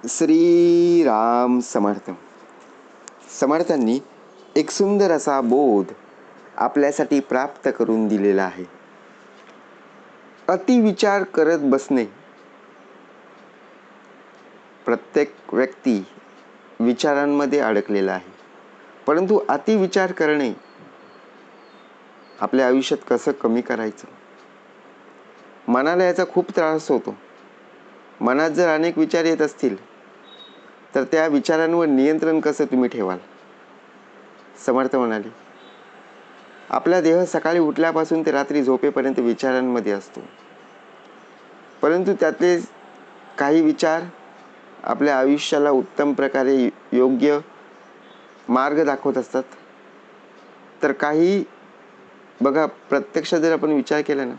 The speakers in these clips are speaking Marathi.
श्री राम समर्थ. समर्थांनी एक सुंदर असा बोध आपल्यासाठी प्राप्त करून दिलेला आहे. अतिविचार करत बसणे. प्रत्येक व्यक्ती विचारांमध्ये अडकलेला आहे, परंतु अतिविचार करणे आपल्या आयुष्यात कसं कमी करायचं. मनाला याचा खूप त्रास होतो. मनात जर अनेक विचार येत असतील तर त्या विचारांवर नियंत्रण कसं तुम्ही ठेवाल. समर्थ म्हणाले, आपला देह सकाळी उठल्यापासून ते रात्री झोपेपर्यंत विचारांमध्ये असतो, परंतु त्यातले काही विचार आपल्या आयुष्याला उत्तम प्रकारे योग्य मार्ग दाखवत असतात, तर काही बघा प्रत्यक्ष जर आपण विचार केला ना,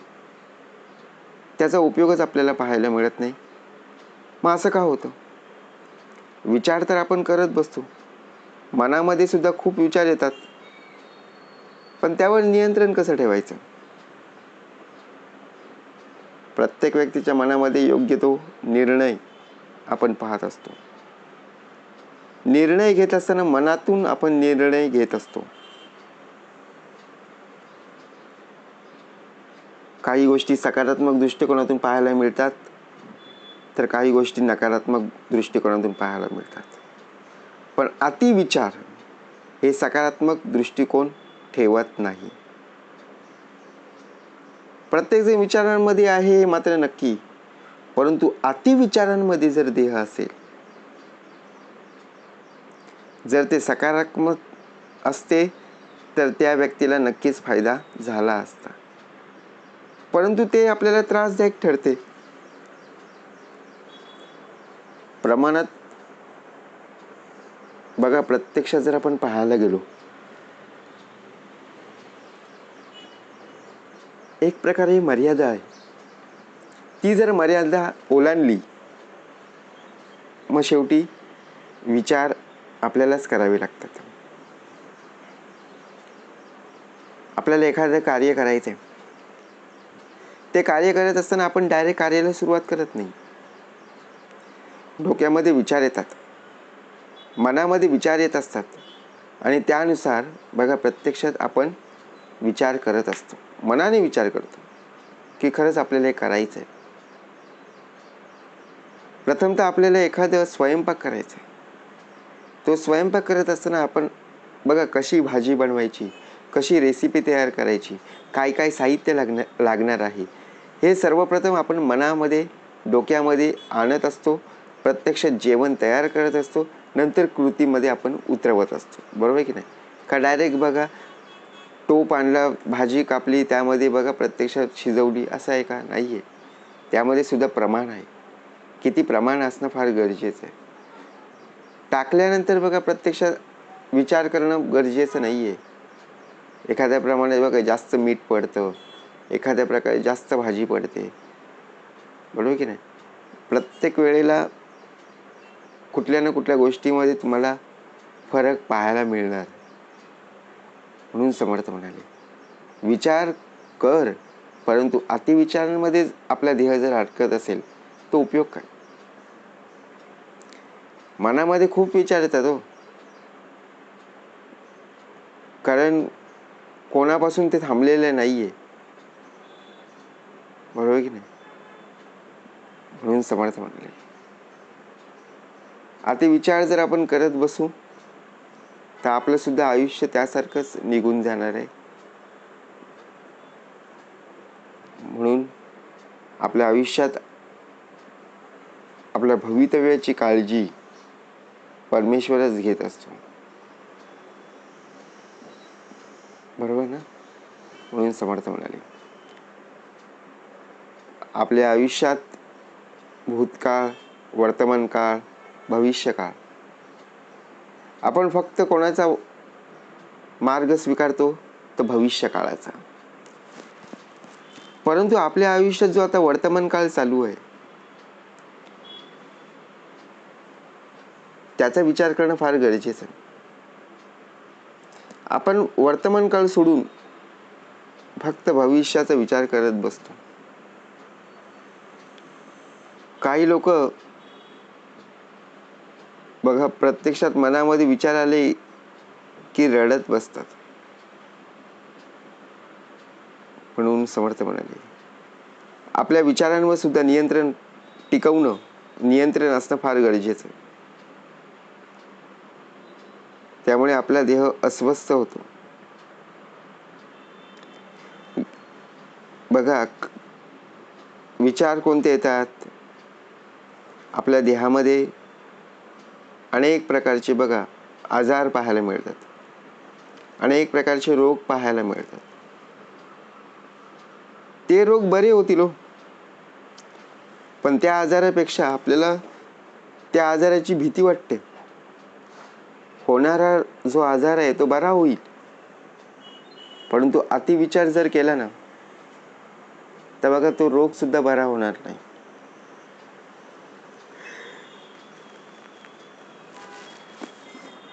त्याचा उपयोगच आपल्याला पाहायला मिळत नाही. मग असं का होतं. विचार तर आपण करत बसतो, मनामध्ये सुद्धा खूप विचार येतात, पण त्यावर नियंत्रण कसं ठेवायचं. प्रत्येक व्यक्तीच्या मनामध्ये योग्य तो निर्णय आपण पाहत असतो. निर्णय घेत असताना मनातून आपण निर्णय घेत असतो. काही गोष्टी सकारात्मक दृष्टिकोनातून पाहायला मिळतात, तर काही गोष्टी नकारात्मक दृष्टिकोनातून पाहायला मिळतात. पण अतिविचार हे सकारात्मक दृष्टिकोन ठेवत नाही. प्रत्येक जण विचारांमध्ये आहे हे मात्र नक्की, परंतु अतिविचारांमध्ये जर देह असेल, जर ते सकारात्मक असते तर त्या व्यक्तीला नक्कीच फायदा झाला असता, परंतु ते आपल्याला त्रासदायक ठरते. प्रमाणात बघा, प्रत्यक्षात जर आपण पाहायला गेलो, एक प्रकारे मर्यादा आहे. ती जर मर्यादा ओलांडली मग शेवटी विचार आपल्यालाच करावे लागतात. आपल्याला एखादं कार्य करायचंय, ते कार्य करत असताना आपण डायरेक्ट कार्याला सुरुवात करत नाही. डोक्यामध्ये विचार येतात, मनामध्ये विचार येत असतात, आणि त्यानुसार बघा प्रत्यक्षात आपण विचार करत असतो. मनाने विचार करतो की खरंच आपल्याला हे करायचंय. प्रथमतः आपल्याला एखादं स्वयंपाक करायचा आहे. तो स्वयंपाक करत असताना आपण बघा कशी भाजी बनवायची, कशी रेसिपी तयार करायची, काय काय साहित्य लागणार आहे, हे सर्वप्रथम आपण मनामध्ये डोक्यामध्ये आणत असतो. प्रत्यक्षात जेवण तयार करत असतो, नंतर कृतीमध्ये आपण उतरवत असतो. बरोबर आहे की नाही. का डायरेक्ट बघा टोप आणला, भाजी कापली, त्यामध्ये बघा प्रत्यक्षात शिजवली, असं आहे का. नाही आहे. त्यामध्ये सुद्धा प्रमाण आहे. किती प्रमाण असणं फार गरजेचं आहे. टाकल्यानंतर बघा प्रत्यक्षात विचार करणं गरजेचं नाही आहे. एखाद्या प्रमाणात बघा जास्त मीठ पडतं, एखाद्या प्रकारे जास्त भाजी पडते. बरोबर की नाही. प्रत्येक वेळेला कुठल्या ना कुठल्या गोष्टीमध्ये तुम्हाला फरक पाहायला मिळणार. म्हणून समर्थ म्हणाले, विचार कर, परंतु अतिविचारांमध्ये आपला देह जर अडकत असेल तो उपयोग काय. मनामध्ये खूप विचार येतात हो, कारण कोणापासून ते थांबलेले नाहीये. बरोबर की नाही. म्हणून समर्थ म्हणाले, अतिविचार जर आपण करत बसू तर आपलं सुद्धा आयुष्य त्यासारखंच निघून जाणार आहे. म्हणून आपल्या आयुष्यात आपल्या भवितव्याची काळजी परमेश्वरच घेत असतो. बरोबर ना. म्हणून समर्थ म्हणाले, आपल्या आयुष्यात भूतकाळ, वर्तमानकाळ, भविष्यकाळ, आपण फक्त कोणाचा मार्ग स्वीकारतो तर भविष्य काळाचा. परंतु आपल्या आयुष्यात जो आता वर्तमान काळ चालू आहे त्याचा विचार करणं फार गरजेचं आहे. आपण वर्तमान काळ सोडून फक्त भविष्याचा विचार करत बसतो. काही लोक बघा, प्रत्यक्षात मनामध्ये विचार आले की रडत बसतात. म्हणून समर्थ म्हणाले, आपल्या विचारांवर सुद्धा नियंत्रण टिकवणं, नियंत्रण असणं फार गरजेचं आहे. त्यामुळे आपला देह अस्वस्थ होतो. बघा, विचार कोणते येतात आपल्या देहामध्ये? अनेक प्रकारचे बघा आजार पाहायला मिळतात, अनेक प्रकारचे रोग पाहायला मिळतात. ते रोग बरे होतील हो, पण त्या आजारापेक्षा आपल्याला त्या आजाराची भीती वाटते. होणारा जो आजार आहे तो बरा होईल, परंतु अतिविचार जर केला ना तर बघा तो रोग सुद्धा बरा होणार नाही.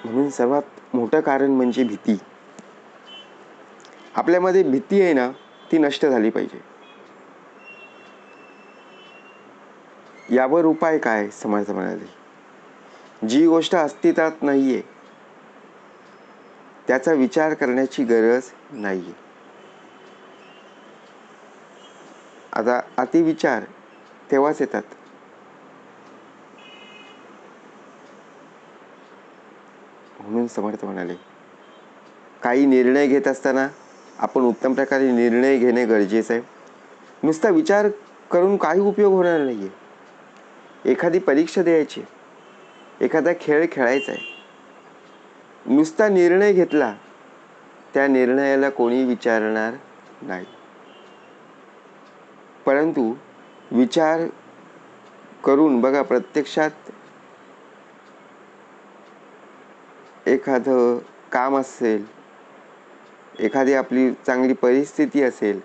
म्हणून सर्वात मोठं कारण म्हणजे भीती. आपल्यामध्ये भीती आहे ना, ती नष्ट झाली पाहिजे. यावर उपाय काय? समर्थ म्हणाले, जी गोष्ट अस्तित्वात नाहीये त्याचा विचार करण्याची गरज नाहीये. आता अतिविचार तेव्हाच येतात म्हणून समर्थ म्हणाले, काही निर्णय घेत असताना आपण उत्तम प्रकारे निर्णय घेणे गरजेचं आहे. नुसता विचार करून काही उपयोग होणार नाहीये. एखादी परीक्षा द्यायची, एखादा खेळ खेळायचा आहे, नुसता निर्णय घेतला त्या निर्णयाला कोणी विचारणार नाही. परंतु विचार करून बघा, प्रत्यक्षात एखादं काम असेल, एखादी आपली चांगली परिस्थिती असेल,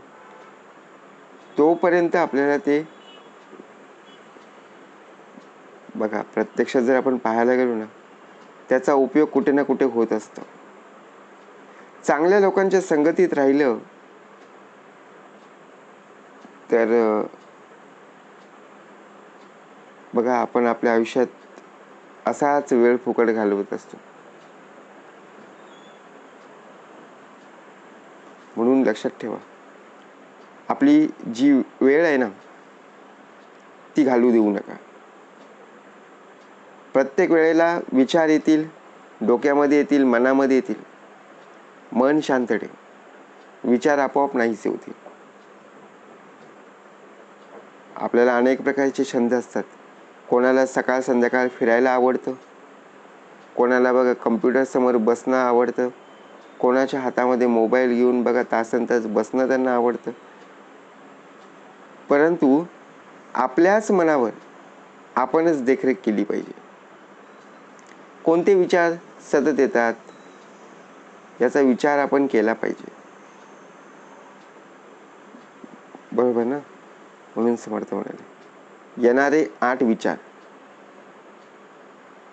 तोपर्यंत आपल्याला ते बघा प्रत्यक्षात जर आपण पाहायला गेलो ना, त्याचा उपयोग कुठे ना कुठे होत असतो. चांगल्या लोकांच्या संगतीत राहिलं तर बघा आपण आपल्या आयुष्यात असाच वेळ फुकट घालवत असतो. म्हणून लक्षात ठेवा, आपली जी वेळ आहे ना ती घालवू देऊ नका. प्रत्येक वेळेला विचार येतील, डोक्यामध्ये येतील, मनामध्ये येतील. मन शांत ठेव, विचार आपोआप नाहीसे होतील. आपल्याला अनेक प्रकारचे छंद असतात. कोणाला सकाळ संध्याकाळ फिरायला आवडतं, कोणाला बघा कम्प्युटर समोर बसणं आवडतं, कोणाच्या हातामध्ये मोबाईल घेऊन बघा तासनतास बसणं त्यांना आवडतं. परंतु आपल्याच मनावर आपणच देखरेख केली पाहिजे. कोणते विचार सतत येतात याचा विचार आपण केला पाहिजे, बरोबर ना? म्हणून समर्थ म्हणाले, येणारे 8 विचार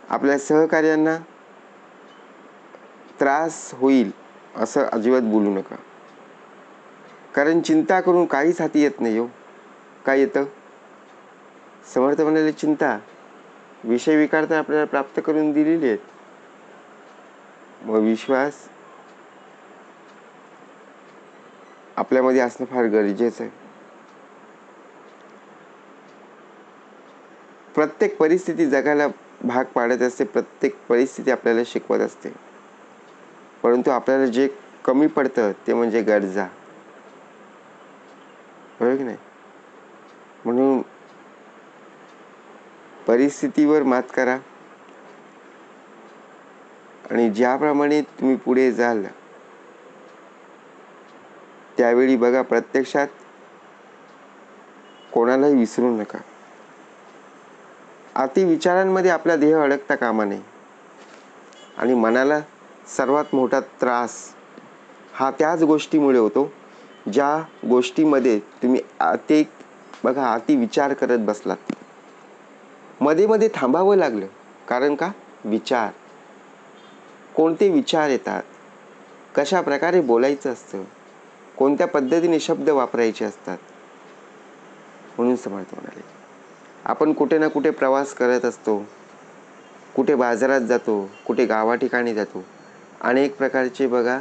आपल्या सहकार्यांना त्रास होईल असं अजिबात बोलू नका. कारण चिंता करून काहीच हाती येत नाही हो. काय येतं? समर्थ म्हणाले, चिंता. विषय विकार तर आपल्याला प्राप्त करून दिलेले आहेत. मग विश्वास आपल्यामध्ये असणं फार गरजेचं आहे. प्रत्येक परिस्थिती जगायला भाग पाडत असते, प्रत्येक परिस्थिती आपल्याला शिकवत असते. परंतु आपल्याला जे कमी पडतं ते म्हणजे गरजा, बरोबर की नाही? म्हणून परिस्थितीवर मात करा आणि ज्याप्रमाणे तुम्ही पुढे जाल त्यावेळी बघा प्रत्यक्षात कोणालाही विसरू नका. अति विचारांमध्ये आपला देह अडकता कामा नये. आणि मनाला सर्वात मोठा त्रास हा त्याच गोष्टीमुळे होतो ज्या गोष्टीमध्ये तुम्ही अति विचार करत बसलात. मध्ये मध्ये थांबावं लागलं. कारण का? विचार. कोणते विचार येतात, कशा प्रकारे बोलायचं असतं, कोणत्या पद्धतीने शब्द वापरायचे असतात. म्हणून समर्थ म्हणाले, आपण कुठे ना कुठे प्रवास करत असतो. कुठे बाजारात जातो, कुठे गावा ठिकाणी जातो, अनेक प्रकारचे बघा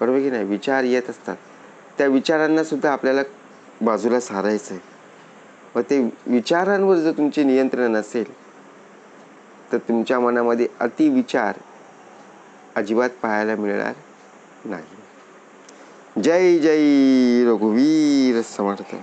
बरोबर की नाही विचार येत असतात. त्या विचारांना सुद्धा आपल्याला बाजूला सारायचं आहे. व ते विचारांवर जर तुमचे नियंत्रण नसेल तर तुमच्या मनामध्ये अतिविचार अजिबात पाहायला मिळणार नाही. जय जय रघुवीर समर्थ.